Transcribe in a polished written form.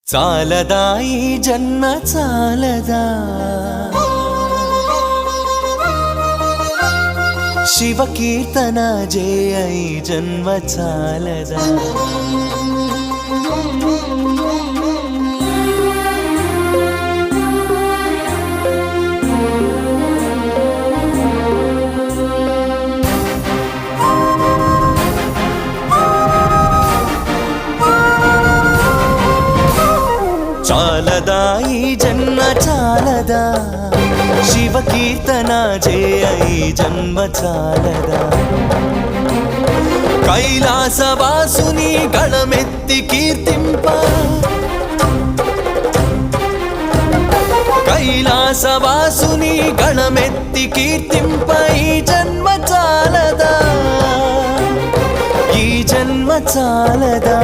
చాలదా ఈ జన్మ చాలదా శివ కీర్తన జయ ఈ జన్మ చాలదా చాలదా ఈ జన్మ చాలదా శివ కీర్తన జయ ఈ జన్మ చాలదా కైలాసవాసుని గళమెత్తి కీర్తింప కైలాసవాసుని గళమెత్తి కీర్తింప ఈ జన్మ చాలదా ఈ జన్మ చాలదా